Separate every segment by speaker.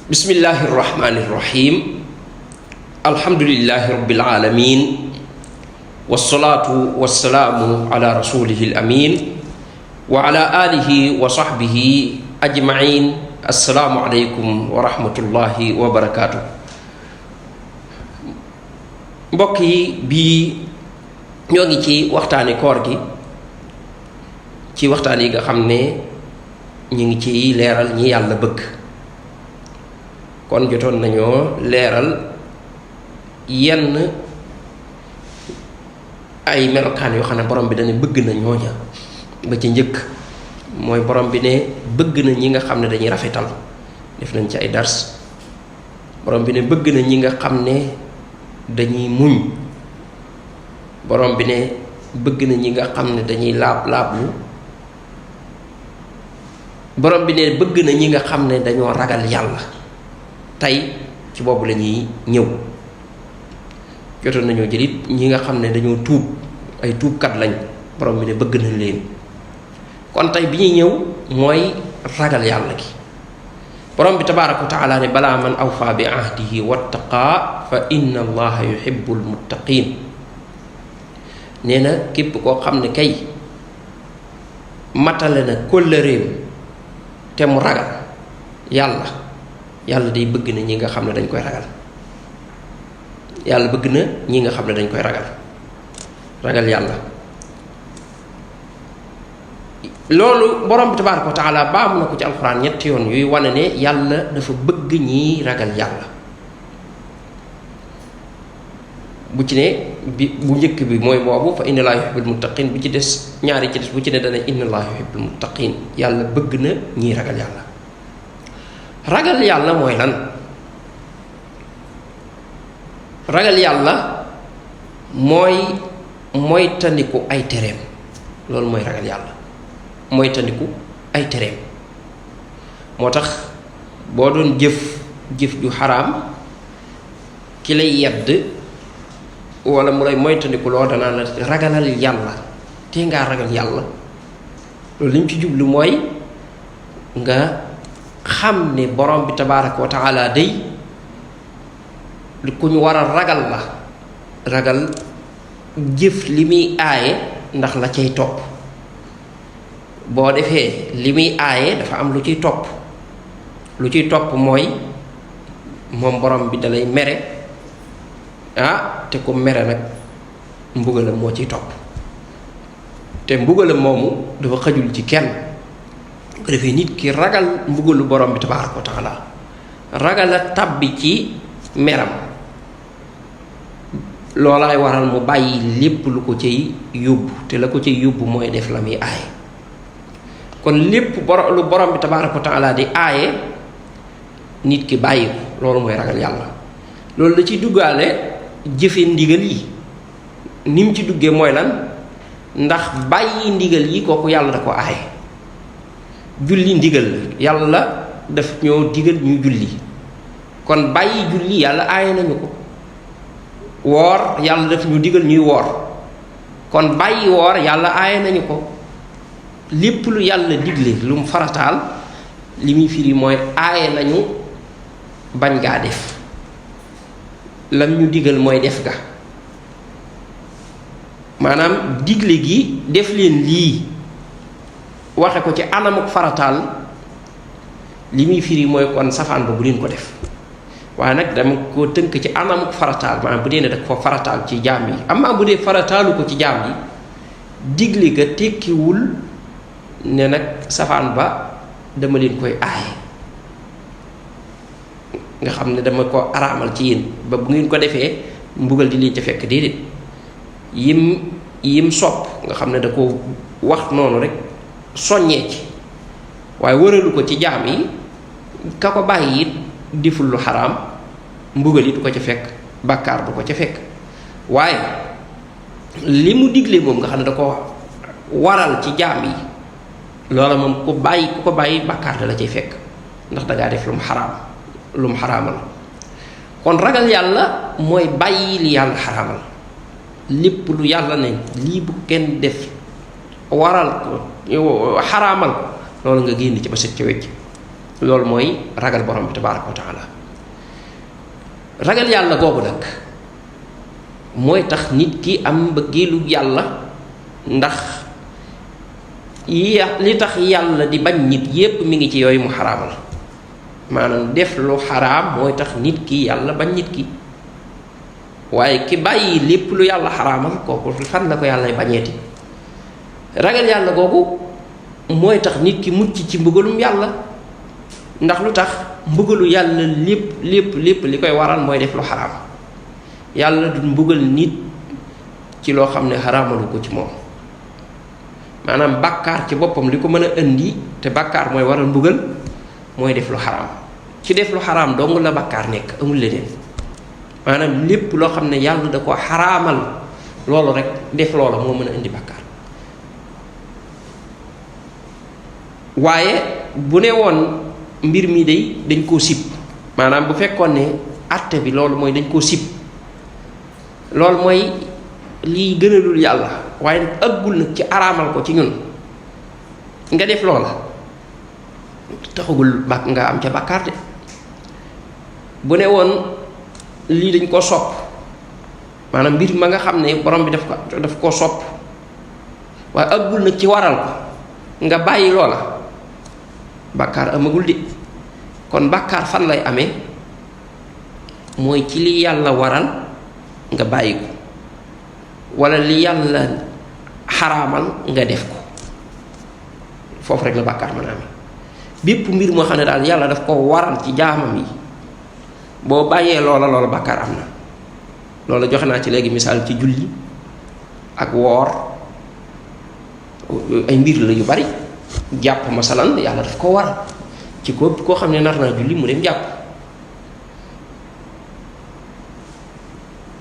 Speaker 1: Bismillahir Rahmanir Rahim. Alhamdulillahi Rabbil Alamin. Wassalatu wassalamu ala rasulihil amin wa ala alihi wa sahbihi ajma'in. Assalamu alaikum warahmatullahi wabarakatuh. Mbokk yi bii ñoo ngi ci waxtaani koor gi, ci waxtaan yi nga xam ne ñu ngi ci leeral ñi yàlla bëgg. kon jotoon nañoo leeral yenn ay melokaan yoo xam ne borom bi dañu bëgg na ñooña. ba ci njëkk mooy borom bi ne bëgg na ñi nga xam ne dañuy rafetal, def nañ ci ay dars. borom bi ne bëgg na ñi nga xam ne dañuy muñ. borom bi ne bëgg na ñi nga xam ne dañuy laablu. borom bi ne bëgg na ñi nga xam ne dañoo ragal yàlla. tey ci boobu la ñuy ñëw. jotoon nañoo jëlit ñi nga xam ne dañoo tuub, ay tuubkat lañ, borom bi ne bëgg nañ leen. kon tey bi ñuy ñëw mooy ragal yàlla gi. borom bi tabaaraka wa taala ne balaa man awfaa bi ahdihi wattaqaa fa inna allaha yuhibbul muttaqin. nee na képp koo xam ne kay matale na kóllëreem te mu ragal yàlla day bëgg na ñi nga xam ne dañ koy ragal. yàlla bëgg na ñi nga xam ne dañ koy ragal yàlla. loolu borom bi tabaaraka wa taala baamu na ko ci alxuraan ñetti yoon yuy wane ne yàlla dafa bëgg ñi ragal yàlla. bu ci ne bu njëkk bi mooy boobu fa inna llaaha yuhibbul muttaqin, bu ci des ñaari ci des bu ci ne dana inna llaaha yuhibbul muttaqin. yàlla bëgg na ñi ragal yàlla. ragal yàlla mooy lan? ragal yàlla mooy moytandiku ay tereem. loolu mooy ragal yàlla, moytandiku ay tereem. moo tax boo doon jëf ju xaraam, ki lay yedd wala mu lay moytandiku loo danaa la ragalal yàlla, te ngaa ragal yàlla. loolu li mu ci jublu mooy nga xam ne borom bi tabaaraka wa taala day ku ñu war a ragal la. ragal jëf li muy aaye ndax la cay topp. boo defee li muy aaye dafa am lu ciy topp. lu ciy topp mooy moom borom bi dalay mere. te ku mere nag mbugalam moo ciy topp. te mbugalam moomu dafa xajul ci kenn. bu defee nit ki ragal mbugalu borom bi tabaaraka wa taala, ragal a tàbbi ci meram, loolaay waral mu bàyyi lépp lu ko cay yóbbu. te la ko cay yóbbu mooy def la muy aaye. kon lépp lu borom bi tabaaraka wa taala di aaye nit ki bàyyi ko, loolu mooy ragal yàlla. loolu da ciy duggaale jëfe ndigal yi. ni mu ci duggee mooy lan? ndax bàyyi ndigal yi kooku yàlla da ko aaye. julli ndigal la, yàlla daf ñoo digal ñuy julli. kon bàyyi julli yàlla aaye nañu ko. woor yàlla daf ñu digal ñuy woor. kon bàyyi woor yàlla aaye nañu ko. lépp lu yàlla digle lu mu farataal, li muy firi mooy aaye nañu bañ gaa def. lam ñu digal mooy def ga. maanaam digle gi def leen lii, waxe ko ci anamuk farataal, li muy firi mooy kon safaan ba bu leen ko def. waaye nag dama ko tënk ci anamuk farataal, maanaam bu dee ne da ko farataal ci jaam yi. amaa bu dee farataalu ko ci jaam yi, digle ga tekkiwul ne nag safaan ba dama leen koy aaye, nga xam ne dama ko araamal ci yéen ba bu ngeen ko defee mbugal di leen ca fekk. déedéet, yim sopp nga xam ne da ko wax noonu rek soññee ci, waaye wëralu ko ci jaam yi. ka ko bàyyi it deful lu xaraam, mbugal yi du ko ca fekk, bàkkaar du ko ca fekk. waaye li mu digle moom nga xam ne da ko waral ci jaam yi, loola moom ku ko bàyyi bàkkaar da la cay fekk, ndax dangaa def lu mu xaraamal. kon ragal yàlla mooy bàyyi li yàlla xaraamal. lépp lu yàlla ne lii bu kenn def, waral ko xaraamal ko, loolu nga génn ci ba set ca wecc. loolu mooy ragal borom bi tabaaraka wa taala. ragal yàlla googu nag mooy tax nit ki am mbëggeelu yàlla, ndax li tax yàlla di bañ nit yépp mi ngi ci yooyu mu xaraamal. maanaam def lu xaraam mooy tax nit ki yàlla bañ nit ki, waaye ki bàyyi lépp lu yàlla xaraamal kooku fan la ko yàlla bañeeti. ragal yàlla googu mooy tax nit ki mucc ci mbugalum yàlla, ndax lu tax mbugalu yàlla lépp li koy waral mooy def lu xaraam. yàlla du mbugal nit ci loo xam ne xaraamalu ko ci moom. maanaam bàkkaar ci boppam li ko mën a indi, te bàkkaar mooy waral mbugal, mooy def lu xaraam. ci def lu xaraam dong la bàkkaar nekk, amul leneen. maanaam lépp loo xam ne yàlla da ko xaraamal, loolu rek def loola moo mën a indi bàkkaar. waaye bu ne woon mbir mi dañ koo sib, maanaam bu fekkoon ne àtte bi loolu mooy dañ koo sib, loolu mooy lii gënalul yàlla, waaye nag ëggul nag ci araamal ko ci ñun, nga def loola taxagul nga am ca bàkkaar de. bu ne woon lii dañ koo sopp, maanaam mbir ma nga xam ne borom bi daf koo sopp, waaye ëggul nag ci waral ko nga bàyyi loola, bàkkaar amagul de. kon bàkkaar fan lay amee, mooy ci li yàlla waral nga bàyyi ko, wala li yàlla xaraamal nga def ko, foofu rek la bàkkaar mën a amee. bépp mbir moo xam ne daal yàlla daf ko waral ci jaamam yi, boo bàyyee loola bàkkaar am na. loola joxe naa ci léegi misaal ci julli ak woor, ay mbir la yu bari. jàpp masalan yàlla daf ko waral ci koo xam ne nar naa julli mu dem jàpp.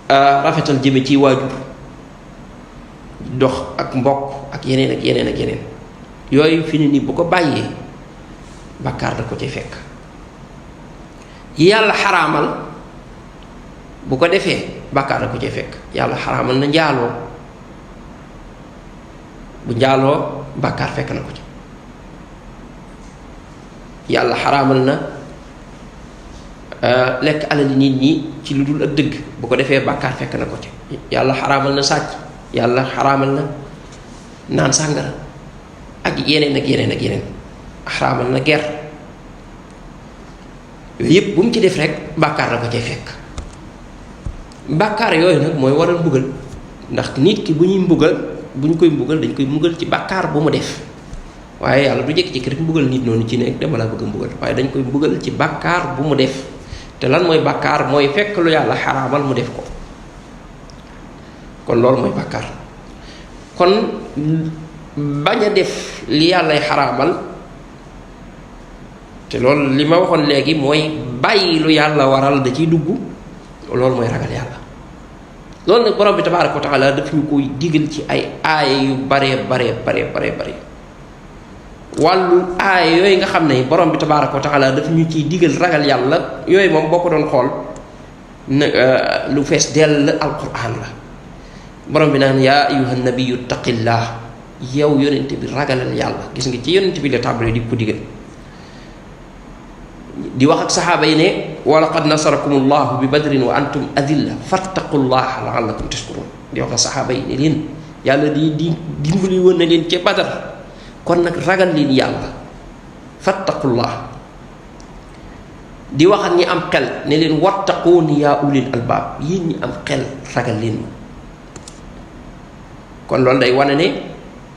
Speaker 1: rafetal jëme ci waajur, dox ak mbokk ak yeneen ak yeneen ak yeneen, yooyu fi ne nii bu ko bàyyee bàkkaar da ko ci fekk. yàlla xaraamal bu ko defee bàkkaar da ko ci fekk. yàlla xaraamal na njaaloo, bu njaaloo bàkkaar fekk na ko ci. yàlla xaraamal na lekk alali nit ñi ci lu dul ak dëgg, bu ko defee bàkkaar fekk na ko ci. yàlla xaraamal na sàcc, yàlla xaraamal na naan sàngara ak yeneen ak yeneen ak yeneen, xaraamal na ger. yooyu yëpp bu mu ci def rek bàkkaar la ko cay fekk. bàkkaar yooyu nag mooy waral mbugal, ndax nit ki bu ñu koy mbugal dañ koy mbugal ci bàkkaar bu mu def. waaye yàlla du jékki-jékki rek mbugal nit noonu ci nekk dama laa bëgg a mbugal, waaye dañ koy mbugal ci bàkkaar bu mu def. te lan mooy bàkkaar? mooy fekk lu yàlla xaraamal mu def ko. kon loolu mooy bàkkaar. kon bañ a def li yàllay xaraamal, te loolu li ma waxoon léegi mooy bàyyi lu yàlla waral da ciy dugg, loolu mooy ragal yàlla. loolu nag borom bi tabaaraka wa taala daf ñu koy digal ci ay aaya yu bare wàllu aaya yooyu nga xam ne borom bi tabaaraka wa taala daf ñu ciy digal ragal yàlla, yooyu moom boo ko doon xool lu fees dell alquran la. borom bi naan yaa ayyuhan nabiyyu taqillah, yow yonent bi ragalal yàlla. gis nga ci yonent bi la tàmbalee di ko digal, di wax ak saxaaba yi ne wa laqad nasarakumullahu bi badrin wa antum adilla fattaqullaha la'allakum tashkurun. di wax ak saxaaba yi ne leen yàlla di dimbali woon na leen ca Badar, kon nag ragal leen yàlla, fattaqullah. di wax ak ñi am xel ne leen wattaquuni yaa ulil albaab, yéen ñi am xel ragal leen ma. kon loolu day wane ne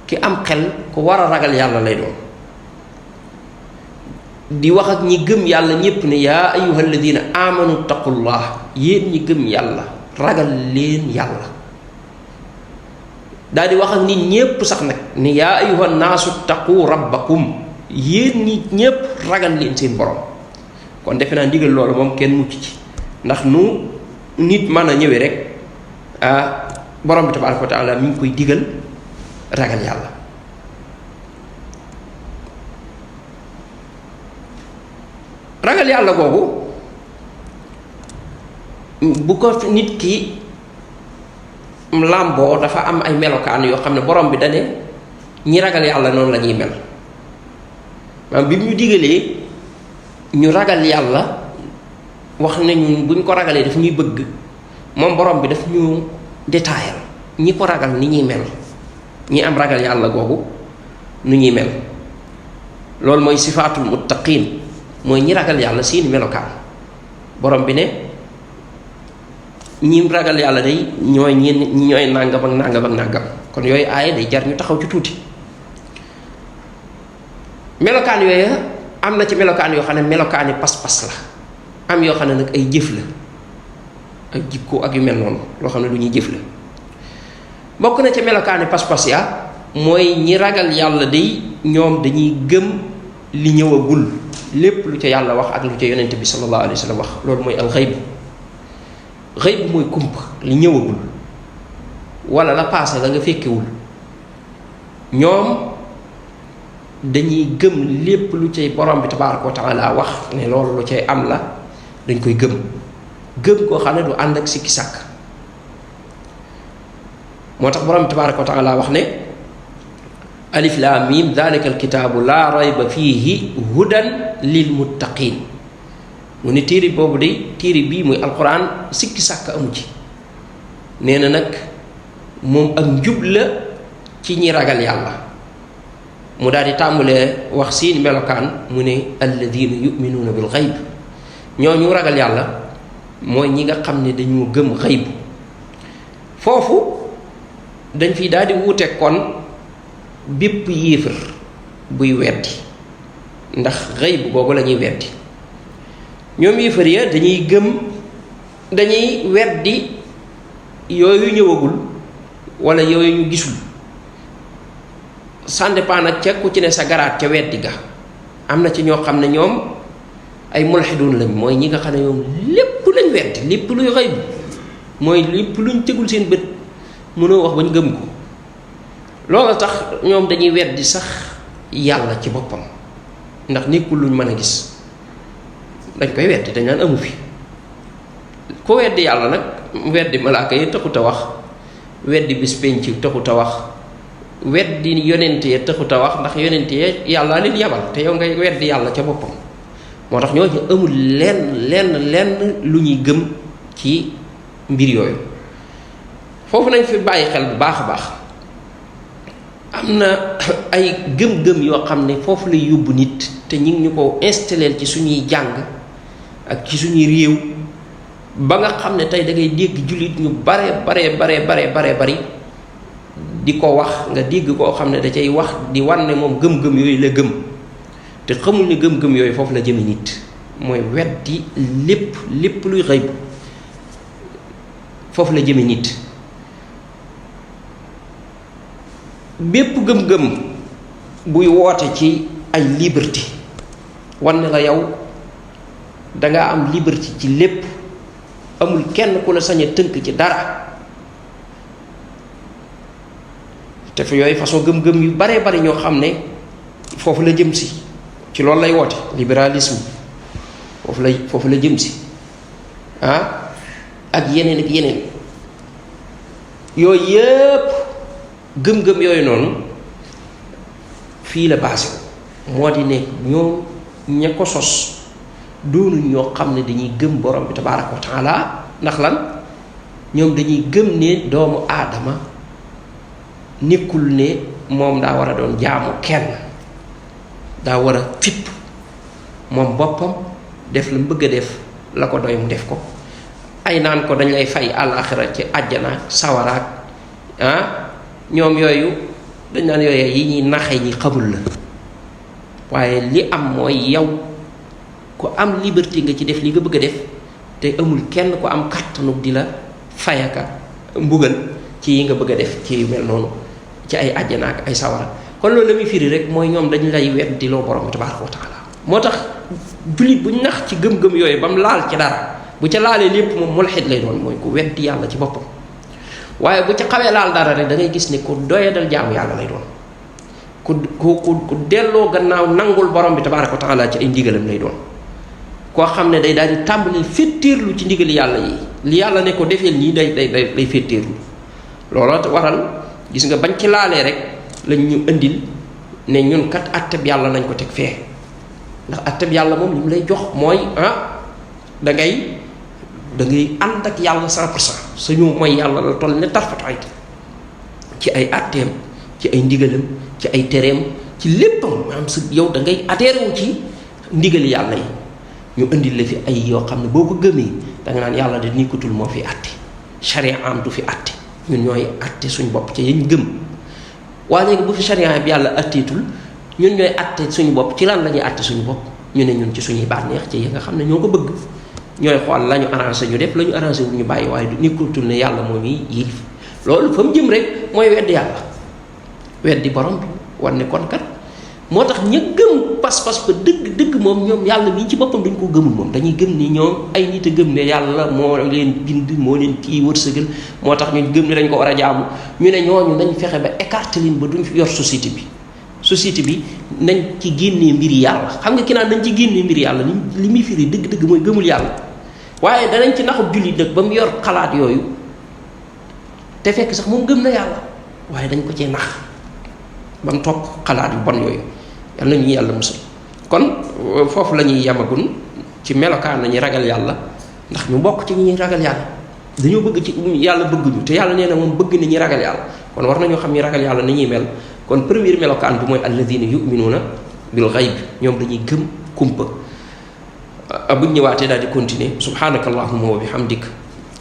Speaker 1: ki am xel ku war a ragal yàlla lay doon. di wax ak ñi gëm yàlla ñépp ne yaa ayyuhal ladina amanu taqullah, yéen ñi gëm yàlla ragal leen yàlla. daal di wax ak nit ñépp sax nag ne yaa ayyuhan naasu taqu rabbakum, yéen nit ñépp ragal leen seen borom. kon defe naa ndigal loolu moom kenn mucc ci, ndax nu nit mën a ñëwee rek borom bi tabaaraka wa taala mi ngi koy digal ragal yàlla. ragal yàlla googu bu ko nit ki làmboo dafa am ay melokaan yoo xam ne borom bi dane ñi ragal yàlla noonu la ñuy mel. maanaam bi mu ñu digalee ñu ragal yàlla wax nañu buñ ko ragalee daf ñuy bëgg moom borom bi daf ñu détaayal ñi ko ragal ni ñuy mel ñi am ragal yàlla googu nu ñuy mel loolu mooy sifaatul muttaqin mooy ñi ragal yàlla seeni melokaan borom bi ne ñi ragal yàlla day ñooy ñooy nàngam ak nàngam ak nàngam kon yooyu aaya day jar ñu taxaw ci tuuti melokaan yooyu am na ci melokaan yoo xam ne melokaani pas-pas la am yoo xam ne nag ay jëf la ak jikko ak yu mel noonu loo xam ne lu ñuy jëf la bokk na ca melokaani pas-pas ya mooy ñi ragal yàlla day ñoom dañuy gëm li ñëwagul lépp lu ca yàlla wax ak lu ca yonent bi sallallahu alayhi wa sallam wax loolu mooy al xayb xayb mooy kumpa li ñëwagul wala la paase la nga fekkewul ñoom dañuy gëm lépp lu cay borom bi tabaaraka wa taala wax ne loolu lu cay am la dañ koy gëm koo xam ne du ànd ak sikki sàkk moo tax borom bi tabaaraka wa taala wax ne alif laam miim daalika alkitaabu laa rayba fiihi hudan lil muttaqin mu ne téere boobu de téere bii muy alquran sikki sàkk amu ci nee na nag moom ak njub la ci ñi ragal yàlla mu daal di tàmbulee wax seeni melokaan mu ne alladina yuminuuna bil xayb ñoo ñu ragal yàlla mooy ñi nga xam ne dañu gëm xayb foofu dañ fi daal di wuute kon bépp yéefar buy weddi ndax xayb googu la ñuy weddi ñoom yéefar ya dañuy weddi yooyu ñëwagul wala yooyu ñu gisul ça dépend nag ca ku ci ne sa garaat ca weddi ga am na ci ñoo xam ne ñoom ay mulhidun lañ mooy ñi nga xam ne ñoom lépp lañ weddi lépp luy xayb mooy lépp luñ tegul seen bët mënoo wax bañ gëm ko loolu tax ñoom dañuy weddi sax yàlla ci boppam ndax nekkul luñ mën a gis dañ koy weddi dañ naan amu fi ko weddi yàlla nag weddi malaaka yi taxut a wax weddi bis penc taxut a wax weddi yonent yi taxut a wax ndax yonent yi yàlla leen yabal te yow ngay weddi yàlla ca boppam moo tax ñooñu amul lenn lu ñuy gëm ci mbir yooyu foofu nañ fi bàyyi xel bu baax a baax am na ay gëm-gëm yoo xam ne foofu lay yóbbu nit te ñi ngi ñu ko installeel ci suñuy jàng ak ci suñuy réew ba nga xam ne tey da ngay dégg jullit ñu bare bari di ko wax nga dégg koo xam ne da cay wax di wan ne moom gëm-gëm yooyu la gëm te xamul ne gëm-gëm yooyu foofu la jëme nit mooy weddi lépp luy xëyb foofu la jëme nit bépp gëm-gëm buy woote ci ay liberté wan ne la yow dangaa am liberté ci lépp amul kenn ku la sañ a tënk ci dara te fi yooyu façon gëm-gëm yu bare bari ñoo xam ne foofu la jëm si ci loolu lay woote libéralisme foofu la jëm si ak yeneen yooyu yëpp gëm-gëm yooyu noonu fii la basé moo di ne ñoom ña ko sos doonu ñoo xam ne dañuy gëm borom bi tabaaraka wa taala ndax lan ñoom dañuy gëm ne doomu aadama nekkul ne moom daa war a doon jaamu kenn daa war a fipp moom boppam def la mu bëgg a def la ko doy mu def ko ay naan ko dañ lay fay àllaaxira ci àjjanaak sawaraak ñoom yooyu dañ naan yooyu yi ñuy naxe ñi xamul la waaye li am mooy yow ku am liberté nga ci def li nga bëgg a def te amul kenn ku am kàttanu di la fayaka mbugal ci yi nga bëgg a def ci yu mel noonu ci ay àjjana ak ay sawara kon loolu la muy firi rek mooy ñoom dañu lay weddi loo borom bi tabaaraka wa taala moo tax jullit bu nax ci gëm-gëm yooyu ba mu laal ci dara bu ca laalee lépp moom mulhid lay doon mooy ku weddi yàlla ci boppam waaye bu ca xawee laal dara rek da ngay gis ne ku doyadal jaamu yàlla lay doon ku delloo gannaaw nangul borom bi tabaaraka wa taala ci ay ndigalam lay doon koo xam ne day daal di tàmbali féttéerlu ci ndigali yàlla yi li yàlla ne ko defeel ñii day féttéerlu looloo waral gis nga bañ ci laalee rek lañ ñu indil ne ñun kat atteb yàlla nañ ko teg fee ndax atteb yàlla moom li mu lay jox mooy da ngay ànd ak yàlla 100%. suñu mooy yàlla la toll ne tarfatu ayt ci ay atteem ci ay ndigalam ci ay tereem ci léppam maanaam sa yow da ngay adhéré wu ci ndigali yàlla yi ñu indil la fi ay yoo xam ne boo ko gëmee da nga naan yàlla de nikkatul moo fi atte charia am du fi atte ñun ñooy atte suñ bopp ci yañ gëm. waa léegi bu fi charia bi yàlla atteetul ñun ñooy atte suñu bopp ci lan la ñuy atte suñu bopp ñu ne ñun ci suñuy bànneex ci yi nga xam ne ñoo ko bëgg ñooy xool la ñu arrangé ñu def la ñu arrangé wu ñu bàyyi waaye du nikkatul ne yàlla moom yi yilif loolu fa mu jëm rek mooy weddi yàlla weddi borom bi war ne kon kat moo tax ña gëm pas-pas ba dëgg moom ñoom yàlla mii ci boppam dañ ko gëmul moom dañuy gëm ni ñoom ay nit a gëm ne yàlla moo leen bind moo leen kii wërsëgal moo tax ñu gëm ne dañ ko war a jaamu ñu ne ñooñu nañ fexe ba écarter leen ba duñ yor société bi nañ ci génnee mbiri yàlla xam nga ki naan nañ ci génnee mbiri yàlla li muy firi dëgg mooy gëmul yàlla waaye danañ ci naxub jullit nag ba mu yor xalaat yooyu te fekk sax moom gëm na yàlla waaye dañ ko cee nax ba mu topp xalaat yu bon yooyu yàlla nañu yàlla musal kon foofu la ñuy yamagun ci melokaan nañu ragal yàlla ndax ñu bokk ci ñuy ragal yàlla dañoo bëgg ci yàlla bëgguñu te yàlla nee na moom bëgg na ñi ragal yàlla kon war nañoo xam ñi ragal yàlla ni ñuy mel kon premier melokaan bi mooy alladina yuminuuna bil ghaib ñoom dañuy gëm kumpa buñ ñëwaatee daal di continuer subhanaka allahumma wa bihamdik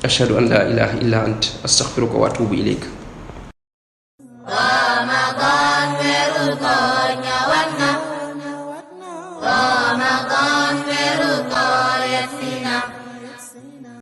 Speaker 1: ashhadu an la ilaha illa ant astaghfiruka wa atubu ilayk